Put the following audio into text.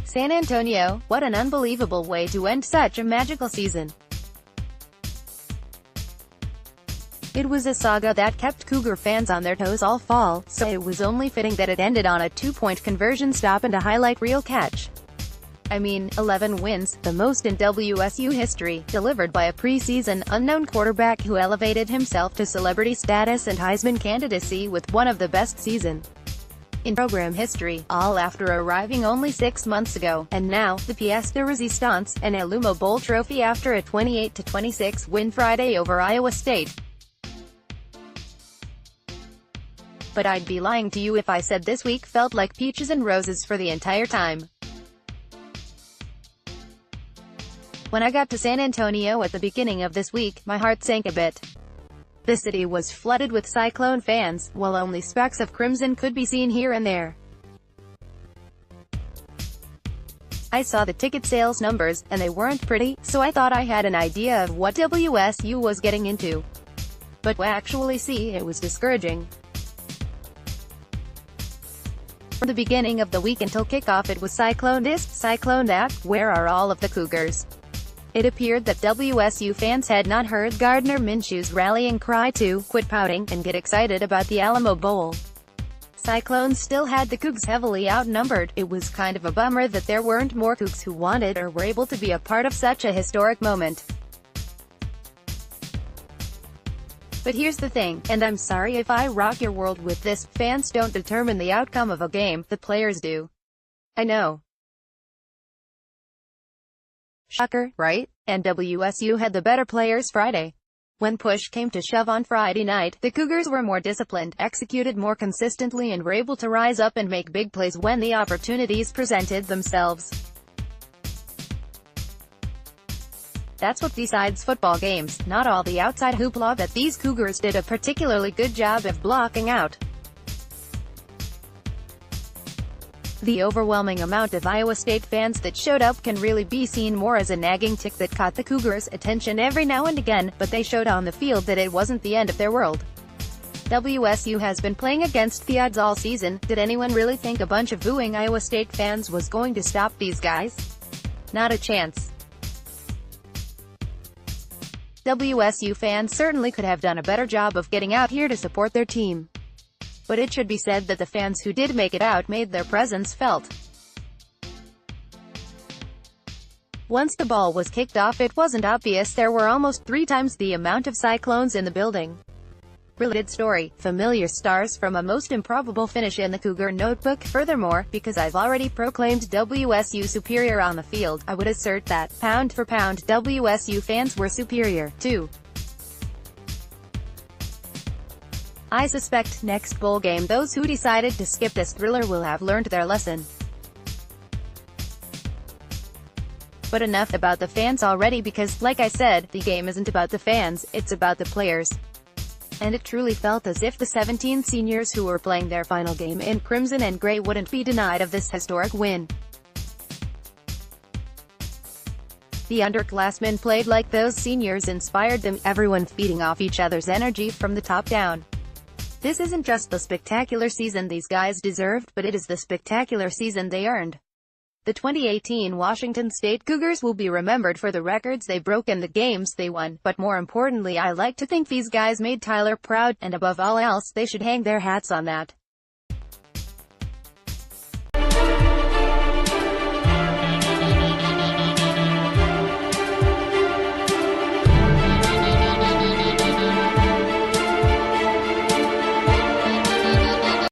San Antonio, what an unbelievable way to end such a magical season. It was a saga that kept Cougar fans on their toes all fall, so it was only fitting that it ended on a two-point conversion stop and a highlight reel catch. I mean, 11 wins, the most in WSU history, delivered by a preseason, unknown quarterback who elevated himself to celebrity status and Heisman candidacy with one of the best seasons in program history, all after arriving only 6 months ago. And now, the pièce de résistance, an Alamo Bowl trophy after a 28-26 win Friday over Iowa State. But I'd be lying to you if I said this week felt like peaches and roses for the entire time. When I got to San Antonio at the beginning of this week, my heart sank a bit. The city was flooded with Cyclone fans, while only specks of crimson could be seen here and there. I saw the ticket sales numbers, and they weren't pretty, so I thought I had an idea of what WSU was getting into. But to actually see it was discouraging. From the beginning of the week until kickoff it was cyclone this, cyclone that, where are all of the Cougars? It appeared that WSU fans had not heard Gardner Minshew's rallying cry to quit pouting and get excited about the Alamo Bowl. Cyclones still had the Cougs heavily outnumbered. It was kind of a bummer that there weren't more Cougs who wanted or were able to be a part of such a historic moment. But here's the thing, and I'm sorry if I rock your world with this, fans don't determine the outcome of a game, the players do. I know. Shocker, right? And WSU had the better players Friday. When push came to shove on Friday night, the Cougars were more disciplined, executed more consistently and were able to rise up and make big plays when the opportunities presented themselves. That's what decides football games, not all the outside hoopla that these Cougars did a particularly good job of blocking out. The overwhelming amount of Iowa State fans that showed up can really be seen more as a nagging tick that caught the Cougars' attention every now and again, but they showed on the field that it wasn't the end of their world. WSU has been playing against the odds all season. Did anyone really think a bunch of booing Iowa State fans was going to stop these guys? Not a chance. WSU fans certainly could have done a better job of getting out here to support their team. But it should be said that the fans who did make it out made their presence felt. Once the ball was kicked off it wasn't obvious there were almost 3 times the amount of Cyclones in the building. Related story, familiar stars from a most improbable finish in the Cougar notebook. Furthermore, because I've already proclaimed WSU superior on the field, I would assert that, pound for pound, WSU fans were superior, too. I suspect, next bowl game those who decided to skip this thriller will have learned their lesson. But enough about the fans already because, like I said, the game isn't about the fans, it's about the players. And it truly felt as if the 17 seniors who were playing their final game in crimson and gray wouldn't be denied of this historic win. The underclassmen played like those seniors inspired them, everyone feeding off each other's energy from the top down. This isn't just the spectacular season these guys deserved, but it is the spectacular season they earned. The 2018 Washington State Cougars will be remembered for the records they broke and the games they won, but more importantly I like to think these guys made Tyler proud, and above all else they should hang their hats on that.